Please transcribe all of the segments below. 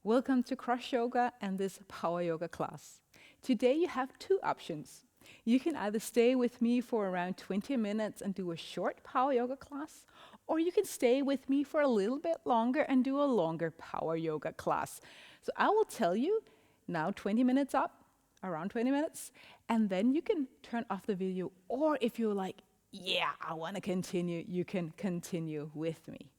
Welcome to CrossYoga and this Power Yoga class. Today you have two options. You can either stay with me for around 20 minutes and do a short Power Yoga class, or you can stay with me for a little bit longer and do a longer Power Yoga class. So I will tell you now 20 minutes up, around 20 minutes, and then you can turn off the video, or if you're like, yeah, I want to continue, you can continue with me.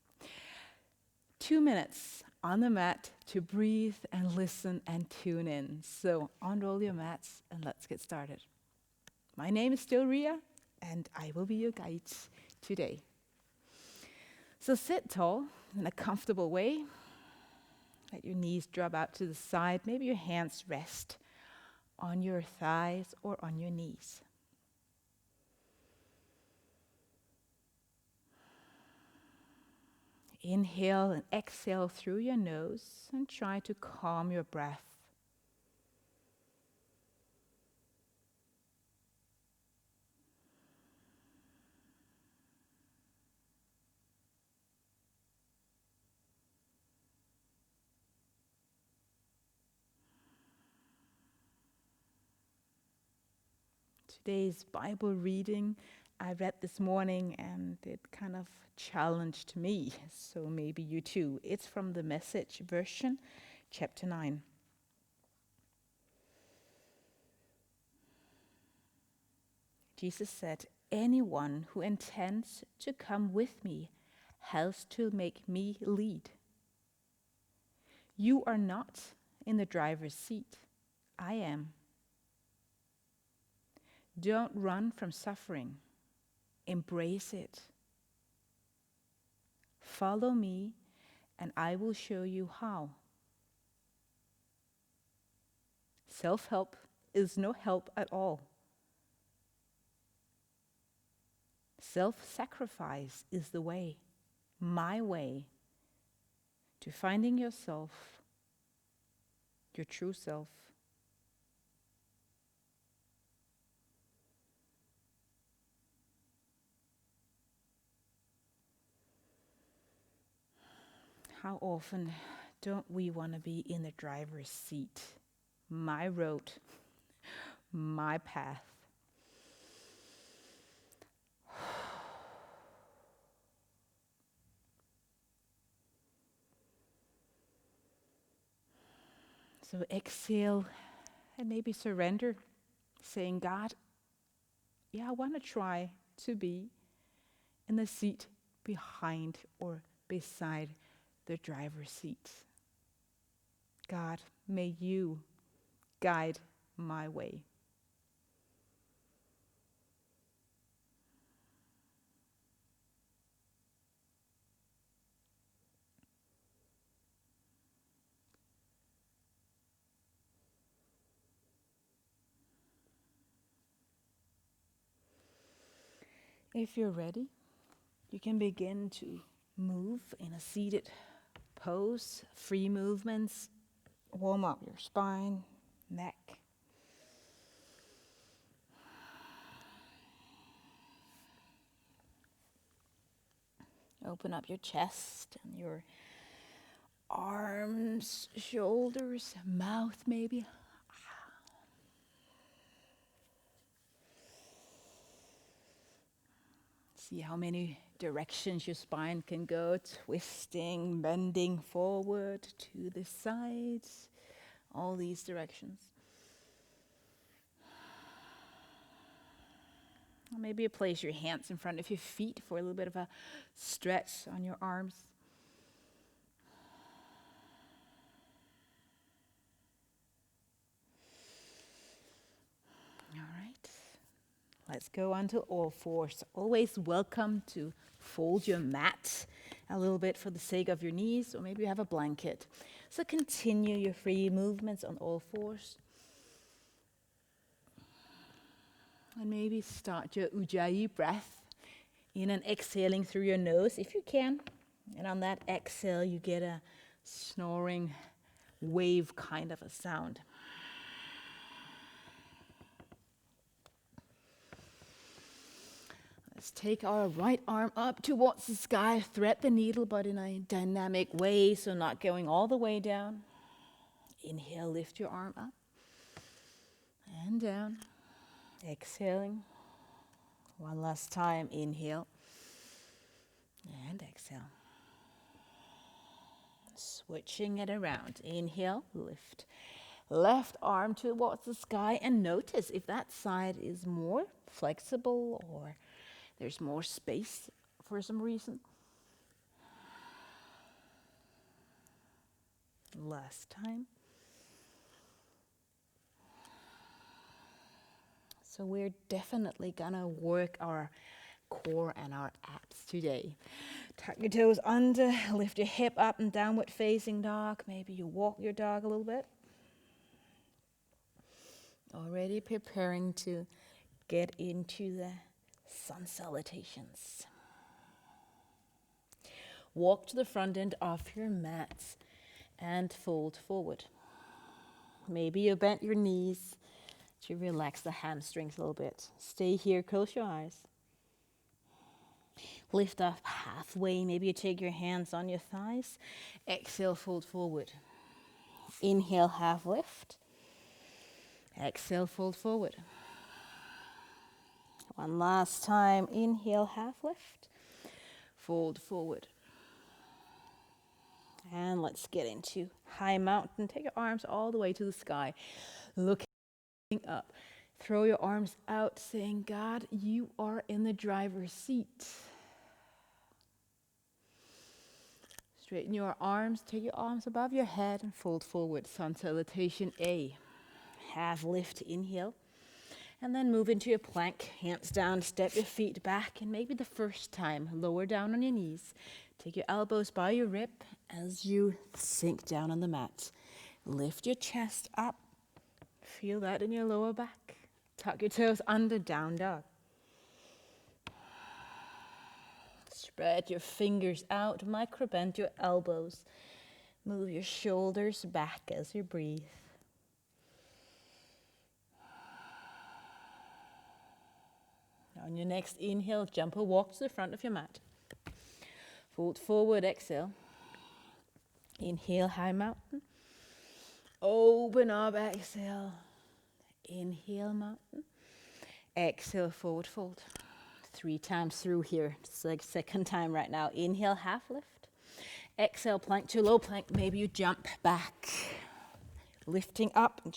2 minutes on the mat to breathe and listen and tune in. So unroll your mats and let's get started. My name is still Ria and I will be your guide today. So sit tall in a comfortable way. Let your knees drop out to the side. Maybe your hands rest on your thighs or on your knees. Inhale and exhale through your nose and try to calm your breath. Today's Bible reading I read this morning and it kind of challenged me, so maybe you too. It's from the Message version, chapter 9. Jesus said, "Anyone who intends to come with me has to make me lead. You are not in the driver's seat. I am. Don't run from suffering. Embrace it. Follow me, and I will show you how." Self-help is no help at all. Self-sacrifice is the way, my way, to finding yourself, your true self. How often don't we want to be in the driver's seat? My road, my path. So exhale and maybe surrender, saying, God, yeah, I want to try to be in the seat behind or beside the driver's seat. God, may you guide my way. If you're ready, you can begin to move in a seated pose, free movements. Warm up your spine, neck. Open up your chest and your arms, shoulders, mouth maybe. See how many directions your spine can go, twisting, bending forward to the sides, all these directions. Or maybe you place your hands in front of your feet for a little bit of a stretch on your arms. All right, let's go on to all fours. Always welcome to fold your mat a little bit for the sake of your knees, or maybe you have a blanket. So continue your free movements on all fours. And maybe start your Ujjayi breath in and exhaling through your nose if you can. And on that exhale, you get a snoring wave kind of a sound. Let's take our right arm up towards the sky, thread the needle, but in a dynamic way, so not going all the way down. Inhale, lift your arm up and down. Exhaling. One last time. Inhale and exhale. Switching it around. Inhale, lift. Left arm towards the sky and notice if that side is more flexible or there's more space for some reason. Last time. So we're definitely gonna work our core and our abs today. Tuck your toes under, lift your hip up and downward facing dog. Maybe you walk your dog a little bit. Already preparing to get into the sun salutations. Walk to the front end of your mat and fold forward. Maybe you bent your knees to relax the hamstrings a little bit. Stay here, close your eyes. Lift up halfway. Maybe you take your hands on your thighs. Exhale, fold forward. Inhale, half lift. Exhale, fold forward. One last time. Inhale, half lift. Fold forward. And let's get into high mountain. Take your arms all the way to the sky. Looking up. Throw your arms out, saying, God, you are in the driver's seat. Straighten your arms, take your arms above your head and fold forward. Sun salutation A. Half lift, inhale. And then move into your plank. Hands down, step your feet back. And maybe the first time, lower down on your knees. Take your elbows by your rib as you sink down on the mat. Lift your chest up. Feel that in your lower back. Tuck your toes under, down dog. Spread your fingers out, micro-bend your elbows. Move your shoulders back as you breathe. On your next inhale, jump or walk to the front of your mat. Fold forward, exhale. Inhale, high mountain. Open up, exhale. Inhale, mountain. Exhale, forward fold. 3 times through here. It's like second time right now. Inhale, half lift. Exhale, plank to low plank. Maybe you jump back. Lifting up and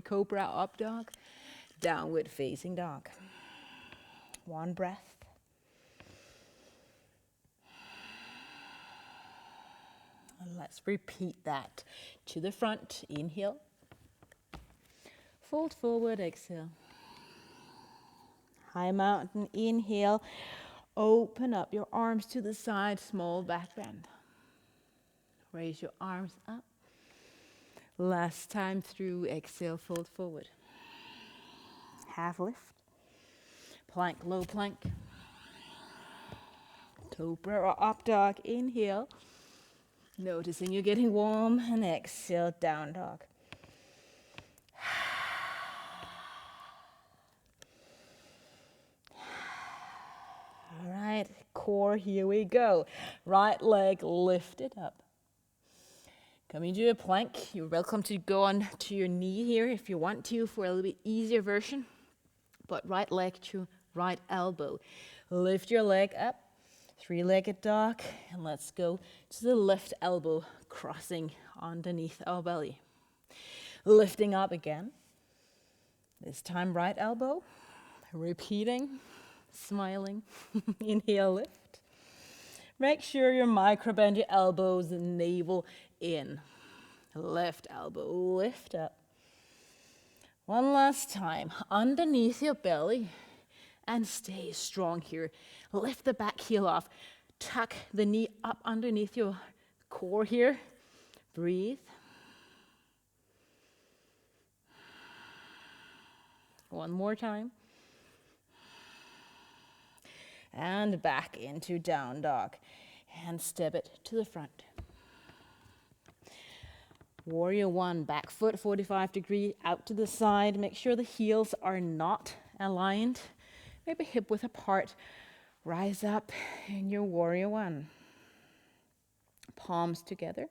cobra up dog. Downward facing dog. One breath. And let's repeat that to the front. Inhale. Fold forward, exhale. High mountain, inhale. Open up your arms to the side, small back bend. Raise your arms up. Last time through, exhale, fold forward. Half lift. Plank, low plank. Cobra or up dog, inhale. Noticing you're getting warm, and exhale, down dog. All right, core, here we go. Right leg lifted up. Coming to a plank. You're welcome to go on to your knee here if you want to for a little bit easier version. But right leg to right elbow. Lift your leg up. 3-legged dog. And let's go to the left elbow, crossing underneath our belly. Lifting up again. This time right elbow. Repeating. Smiling. Inhale, lift. Make sure you micro-bend your elbows and navel in. Left elbow, lift up. One last time, underneath your belly. And stay strong here. Lift the back heel off. Tuck the knee up underneath your core here. Breathe. One more time. And back into down dog. And step it to the front. Warrior 1, back foot 45 degree out to the side. Make sure the heels are not aligned. Maybe hip width apart. Rise up in your warrior 1. Palms together.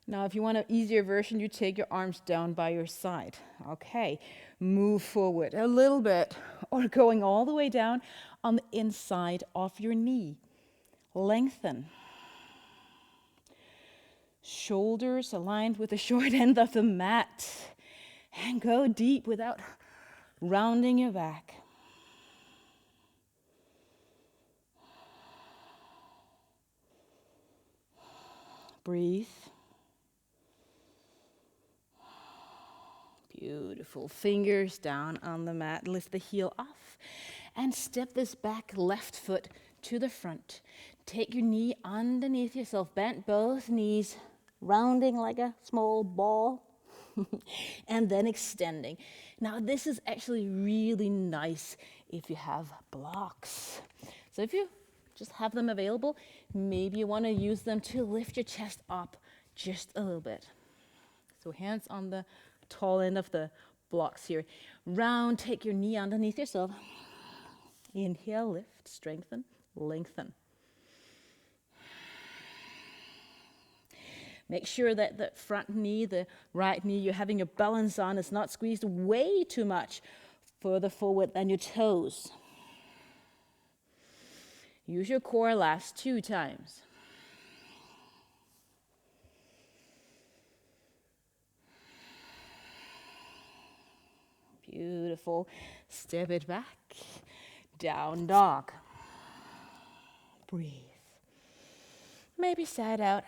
Now, if you want an easier version, you take your arms down by your side. Okay, move forward a little bit, or going all the way down on the inside of your knee. Lengthen. Shoulders aligned with the short end of the mat. And go deep without rounding your back. Breathe. Beautiful. Fingers down on the mat. Lift the heel off and step this back left foot to the front. Take your knee underneath yourself. Bend both knees, rounding like a small ball. And then extending. Now this is actually really nice if you have blocks. So if you just have them available, maybe you want to use them to lift your chest up just a little bit. So hands on the tall end of the blocks here. Round, take your knee underneath yourself. Inhale, lift, strengthen, lengthen. Make sure that the front knee, the right knee you're having your balance on is not squeezed way too much further forward than your toes. Use your core last 2 times. Beautiful. Step it back. Down dog. Breathe. Maybe side out.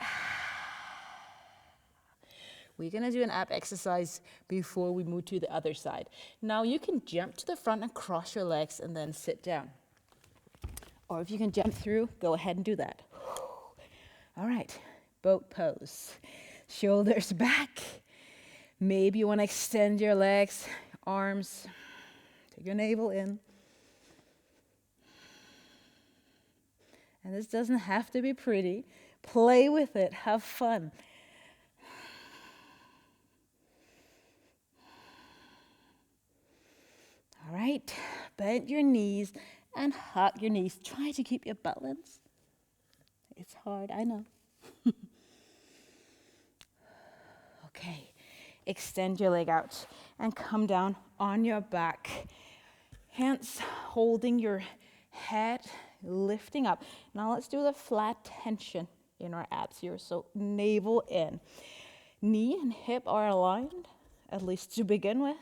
We're going to do an ab exercise before we move to the other side. Now you can jump to the front and cross your legs and then sit down. Or if you can jump through, go ahead and do that. All right, boat pose. Shoulders back. Maybe you want to extend your legs, arms. Take your navel in. And this doesn't have to be pretty. Play with it. Have fun. All right, bend your knees and hug your knees. Try to keep your balance. It's hard, I know. Okay, extend your leg out and come down on your back. Hands holding your head, lifting up. Now let's do the flat tension in our abs here. So navel in. Knee and hip are aligned, at least to begin with.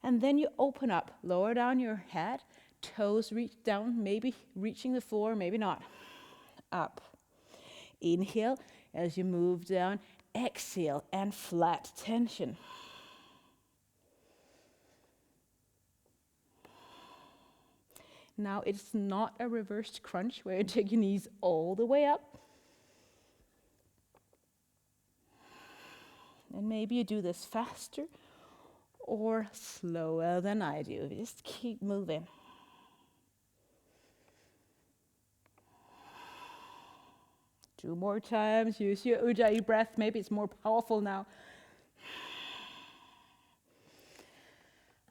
And then you open up, lower down your head, toes reach down, maybe reaching the floor, maybe not. Up. Inhale as you move down, exhale and flat tension. Now it's not a reversed crunch where you take your knees all the way up. And maybe you do this faster or slower than I do. Just keep moving. Two more times. Use your Ujjayi breath. Maybe it's more powerful now.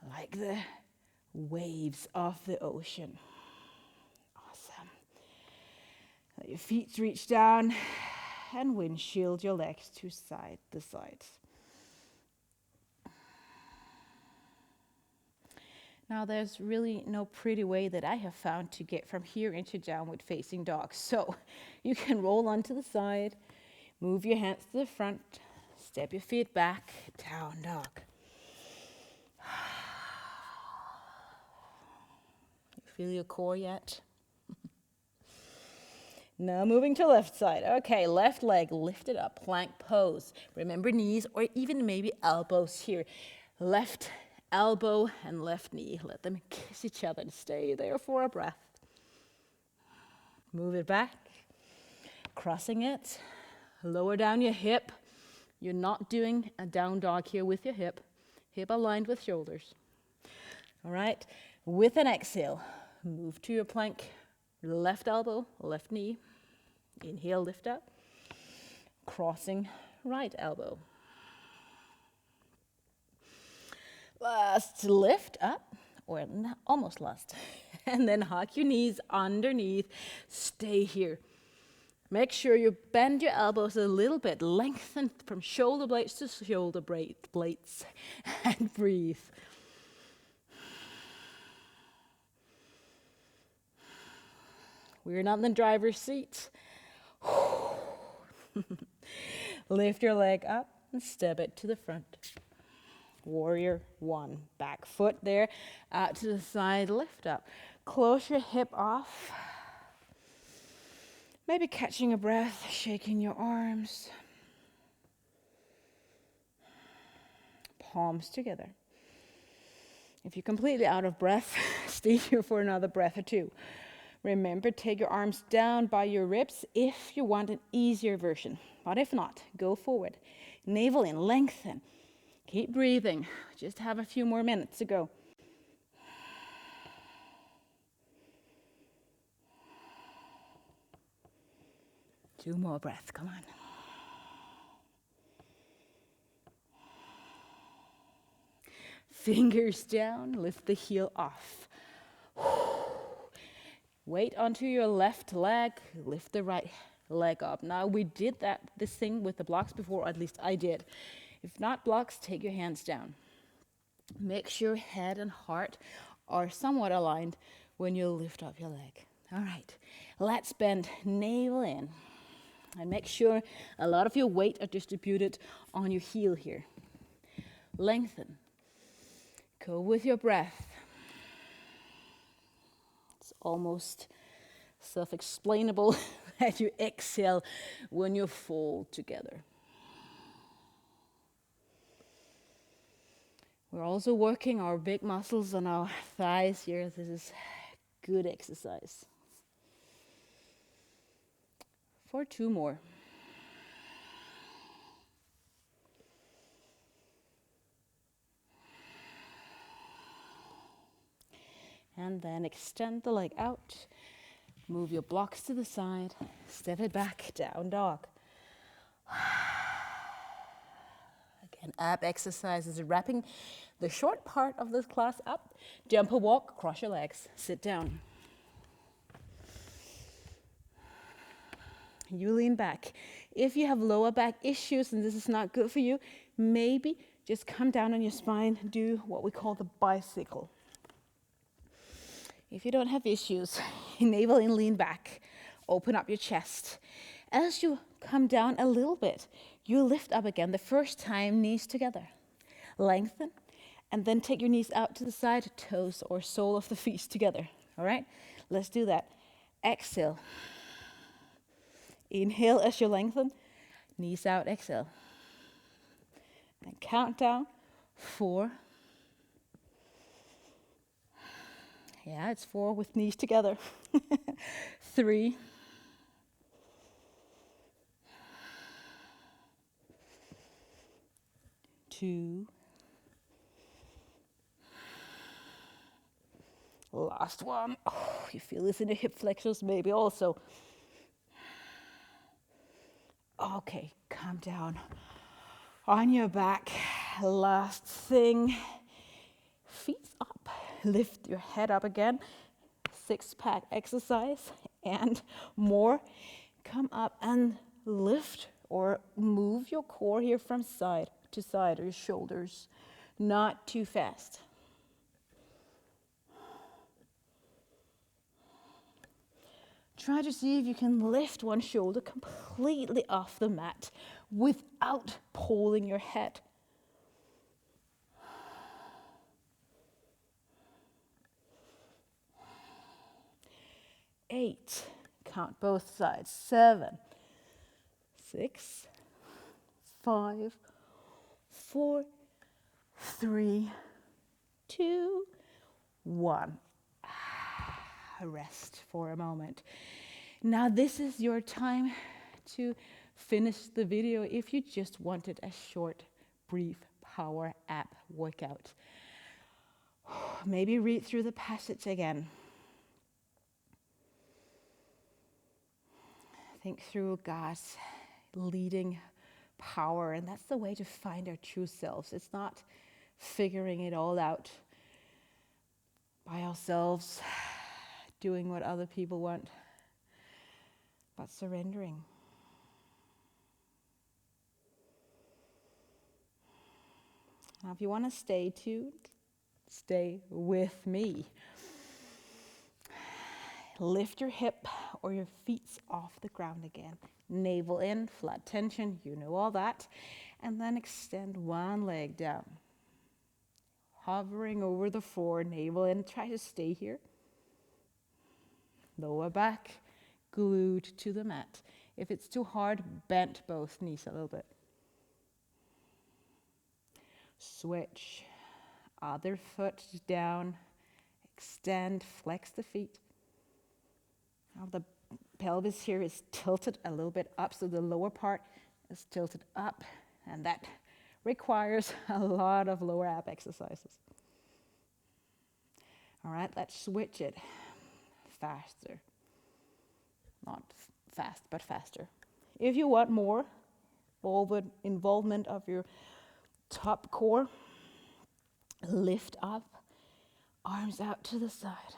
Like the waves of the ocean. Awesome. Let your feet reach down and windshield your legs to side to side. Now there's really no pretty way that I have found to get from here into downward facing dog. So you can roll onto the side, move your hands to the front, step your feet back, down dog. You feel your core yet? Now moving to left side. Okay, left leg lifted up, plank pose. Remember knees or even maybe elbows here. Left elbow and left knee. Let them kiss each other and stay there for a breath. Move it back. Crossing it. Lower down your hip. You're not doing a down dog here with your hip. Hip aligned with shoulders. All right. With an exhale, move to your plank. Left elbow, left knee. Inhale, lift up. Crossing right elbow. Last, lift up, or almost last. And then hug your knees underneath. Stay here. Make sure you bend your elbows a little bit, lengthen from shoulder blades to shoulder blades, and breathe. We're not in the driver's seat. Lift your leg up and step it to the front. Warrior one. Back foot there, out to the side, lift up. Close your hip off. Maybe catching a breath, shaking your arms. Palms together. If you're completely out of breath, stay here for another breath or two. Remember, take your arms down by your ribs if you want an easier version. But if not, go forward. Navel in, lengthen. Keep breathing. Just have a few more minutes to go. Two more breaths, come on. Fingers down, lift the heel off. Weight onto your left leg, lift the right leg up. Now we did this thing with the blocks before, or at least I did. If not blocks, take your hands down. Make sure head and heart are somewhat aligned when you lift up your leg. All right, let's bend navel in. And make sure a lot of your weight are distributed on your heel here. Lengthen. Go with your breath. It's almost self-explainable that you exhale when you fold together. We're also working our big muscles on our thighs here. This is good exercise. For two more. And then extend the leg out. Move your blocks to the side. Step it back, down dog. Again, ab exercises, wrapping the short part of this class up. Jump or walk, cross your legs, sit down. You lean back. If you have lower back issues and this is not good for you, maybe just come down on your spine, do what we call the bicycle. If you don't have issues, navel in, lean back, open up your chest. As you come down a little bit, you lift up again. The first time, knees together. Lengthen, and then take your knees out to the side, toes or sole of the feet together. All right? Let's do that. Exhale. Inhale as you lengthen, knees out, exhale. And count down, 4. Yeah, it's 4 with knees together. 3. 2. Last one. Oh, you feel this in your hip flexors maybe also. Okay, calm down. On your back, last thing. Feet up, lift your head up again. 6-pack exercise and more. Come up and lift or move your core here from side to side, or your shoulders. Not too fast. Try to see if you can lift one shoulder completely off the mat without pulling your head. 8, count both sides. 7, 6, 5, 4, 3, 2, 1. Rest for a moment. Now this is your time to finish the video if you just wanted a short, brief power ab workout. Maybe read through the passage again. Think through God's leading power, and that's the way to find our true selves. It's not figuring it all out by ourselves, doing what other people want. but surrendering. Now, if you want to stay tuned, stay with me. Lift your hip or your feet off the ground again. Navel in, flat tension, you know all that. And then extend one leg down. Hovering over the floor, navel in, try to stay here. Lower back, glued to the mat. If it's too hard, bend both knees a little bit. Switch. Other foot down. Extend, flex the feet. Now the pelvis here is tilted a little bit up, so the lower part is tilted up, and that requires a lot of lower ab exercises. All right, let's switch it. Faster. Not fast, but faster. If you want more involvement of your top core, lift up, arms out to the side.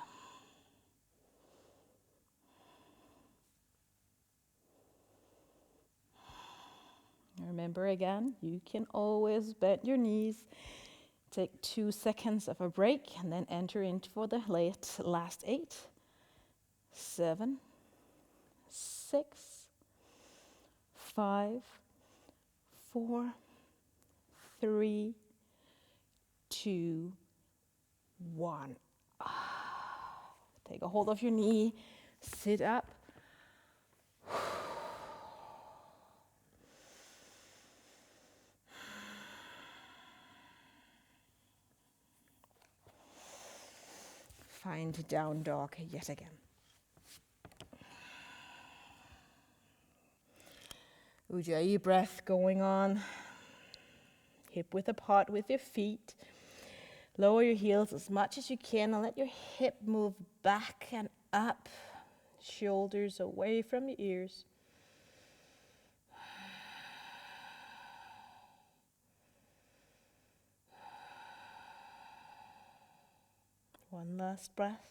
Remember again, you can always bend your knees, take 2 seconds of a break, and then enter into for the last 8, 7, 6, 5, 4, 3, 2, 1. Take a hold of your knee, sit up. Find down dog yet again. Ujjayi breath going on. Hip width apart with your feet. Lower your heels as much as you can and let your hip move back and up. Shoulders away from your ears. One last breath.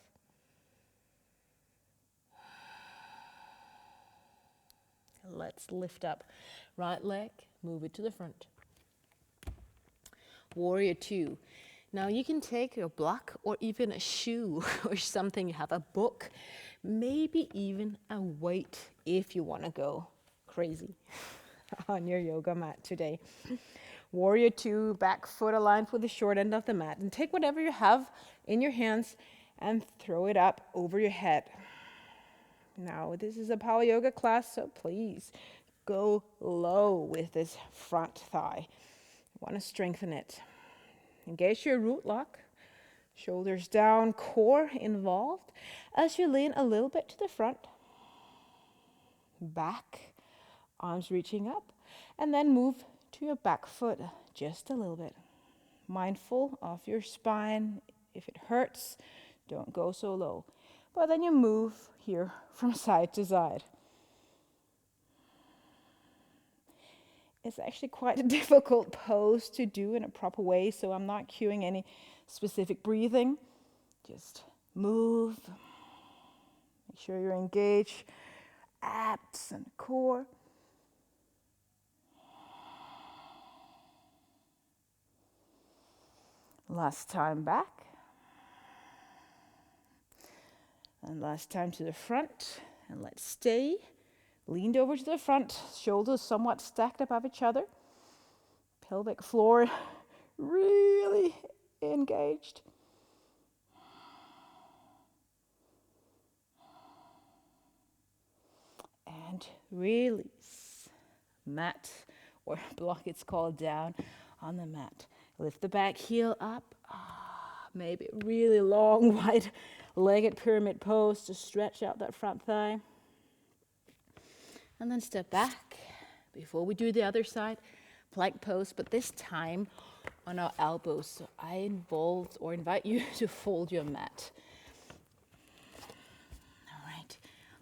Let's lift up. Right leg, move it to the front. Warrior 2. Now you can take a block or even a shoe or something. You have a book, maybe even a weight if you want to go crazy on your yoga mat today. Warrior 2, back foot aligned with the short end of the mat. And take whatever you have in your hands and throw it up over your head. Now, this is a power yoga class, so please go low with this front thigh. You want to strengthen it. Engage your root lock. Shoulders down, core involved. As you lean a little bit to the front. Back, arms reaching up. And then move to your back foot just a little bit. Mindful of your spine. If it hurts, don't go so low. But then you move here from side to side. It's actually quite a difficult pose to do in a proper way, so I'm not cueing any specific breathing. Just move. Make sure you engage abs and core. Last time back. And last time to the front. And let's stay. Leaned over to the front. Shoulders somewhat stacked above each other. Pelvic floor really engaged. And release. Mat or block it's called down on the mat. Lift the back heel up. Maybe a really long, wide-legged pyramid pose to stretch out that front thigh. And then step back. Before we do the other side, plank pose, but this time on our elbows. So I invite you to fold your mat. All right,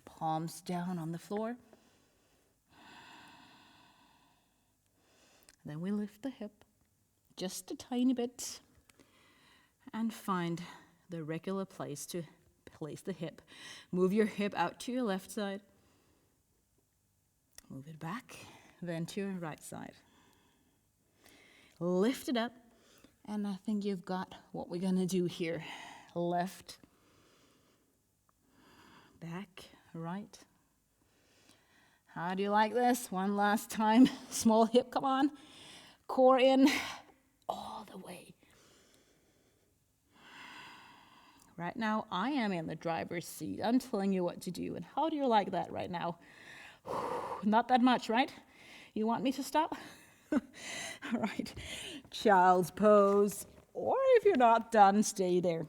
palms down on the floor. Then we lift the hip just a tiny bit and find the regular place to place the hip. Move your hip out to your left side. Move it back, then to your right side. Lift it up, and I think you've got what we're gonna do here. Left, back, right. How do you like this? One last time. Small hip, come on. Core in, all the way. Right now, I am in the driver's seat. I'm telling you what to do. And how do you like that right now? Not that much, right? You want me to stop? All right. Child's pose. Or if you're not done, stay there.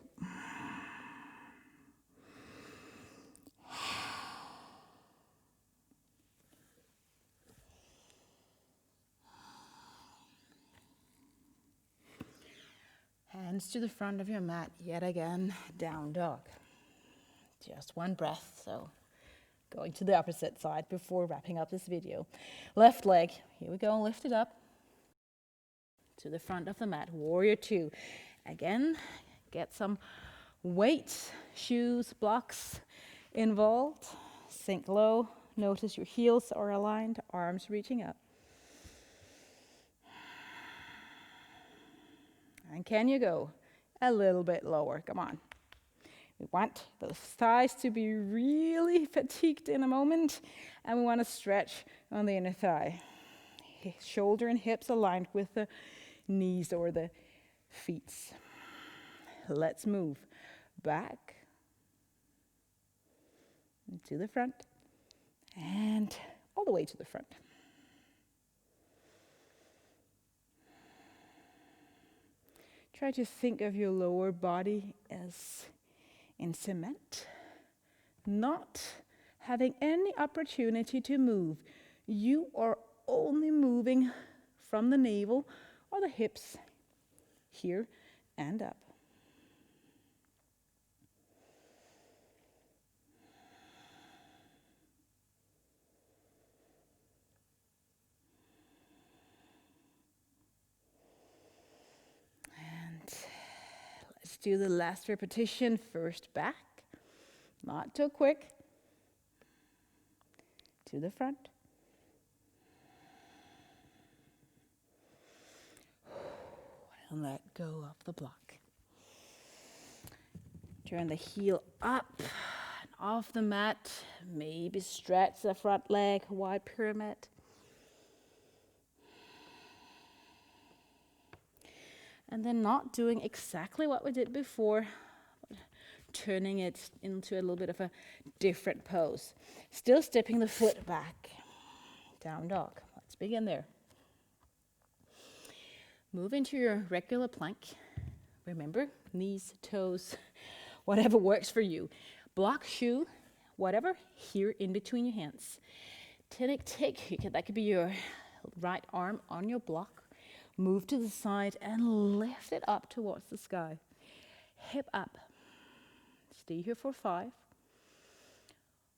Hands to the front of your mat, yet again, down dog. Just one breath, so going to the opposite side before wrapping up this video. Left leg, here we go, lift it up to the front of the mat, warrior two. Again, get some weight, shoes, blocks involved. Sink low, notice your heels are aligned, arms reaching up. And can you go a little bit lower? Come on. We want those thighs to be really fatigued in a moment, and we want to stretch on the inner thigh. Shoulder and hips aligned with the knees or the feet. Let's move back to the front and all the way to the front. Try to think of your lower body as in cement, not having any opportunity to move. You are only moving from the navel or the hips here and up. Let's do the last repetition. First back, not too quick, to the front. And let go of the block. Turn the heel up and off the mat. Maybe stretch the front leg, wide pyramid. And then not doing exactly what we did before, turning it into a little bit of a different pose. Still stepping the foot back. Down dog. Let's begin there. Move into your regular plank. Remember, knees, toes, whatever works for you. Block, shoe, whatever, here in between your hands. That could be your right arm on your block. Move to the side and lift it up towards the sky. Hip up. Stay here for 5,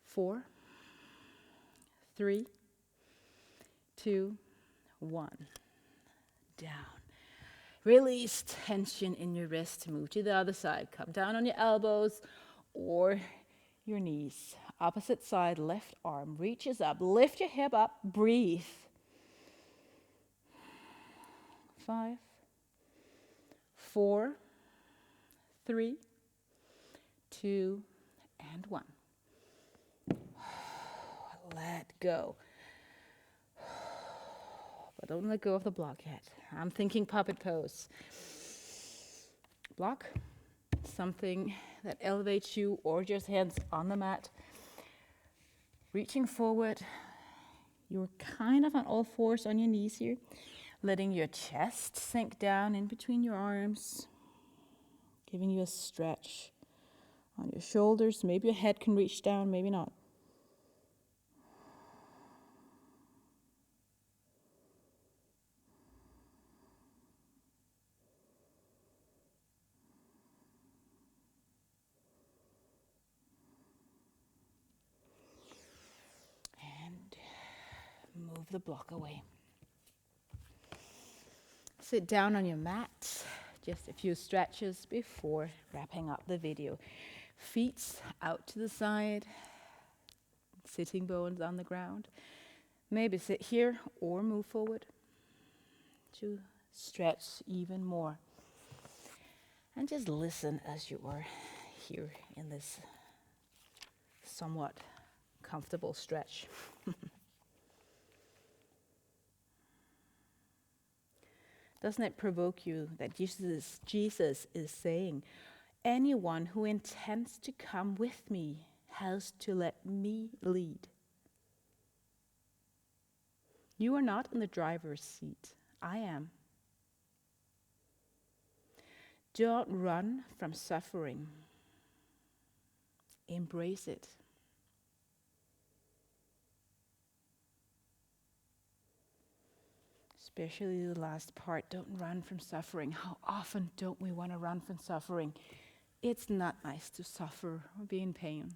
4, 3, 2, 1. Down. Release tension in your wrist. Move to the other side. Come down on your elbows or your knees. Opposite side, left arm reaches up. Lift your hip up. Breathe. 5, 4, 3, 2, and 1. Let go. But don't let go of the block yet. I'm thinking puppet pose. Block, something that elevates you or just hands on the mat. Reaching forward. You're kind of on all fours on your knees here. Letting your chest sink down in between your arms. Giving you a stretch on your shoulders. Maybe your head can reach down, maybe not. And move the block away. Sit down on your mat. Just a few stretches before wrapping up the video. Feet out to the side. Sitting bones on the ground. Maybe sit here or move forward to stretch even more. And just listen as you are here in this somewhat comfortable stretch. Doesn't it provoke you that Jesus is saying, anyone who intends to come with me has to let me lead? You are not in the driver's seat. I am. Don't run from suffering. Embrace it. Especially the last part, don't run from suffering. How often don't we want to run from suffering? It's not nice to suffer or be in pain.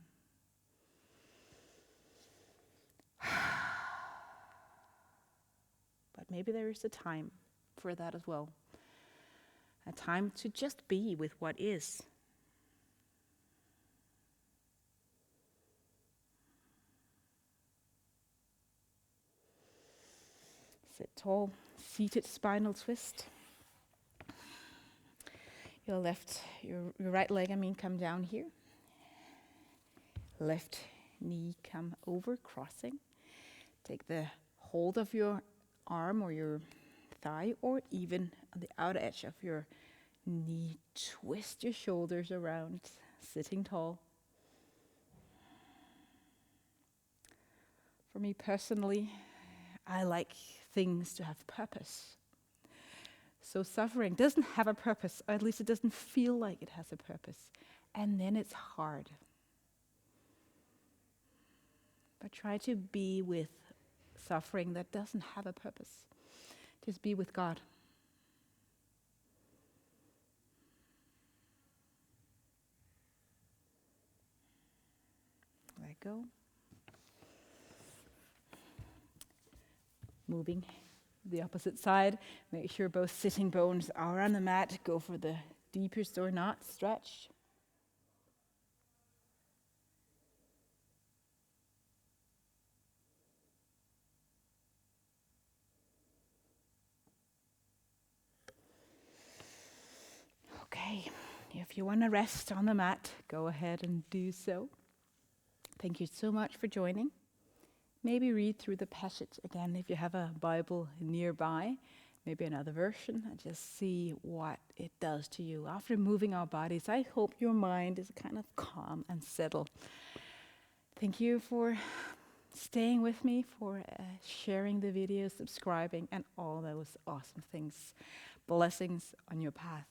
But maybe there is a time for that as well. A time to just be with what is. Sit tall, seated spinal twist. Your right leg, come down here. Left knee come over, crossing. Take the hold of your arm or your thigh, or even on the outer edge of your knee. Twist your shoulders around, sitting tall. For me personally, I like things to have purpose. So suffering doesn't have a purpose, or at least it doesn't feel like it has a purpose. And then it's hard. But try to be with suffering that doesn't have a purpose. Just be with God. Let go. Moving the opposite side. Make sure both sitting bones are on the mat. Go for the deepest or not stretch. Okay, if you want to rest on the mat, go ahead and do so. Thank you so much for joining. Maybe read through the passage again if you have a Bible nearby, maybe another version, and just see what it does to you. After moving our bodies, I hope your mind is kind of calm and settled. Thank you for staying with me, for sharing the video, subscribing, and all those awesome things. Blessings on your path.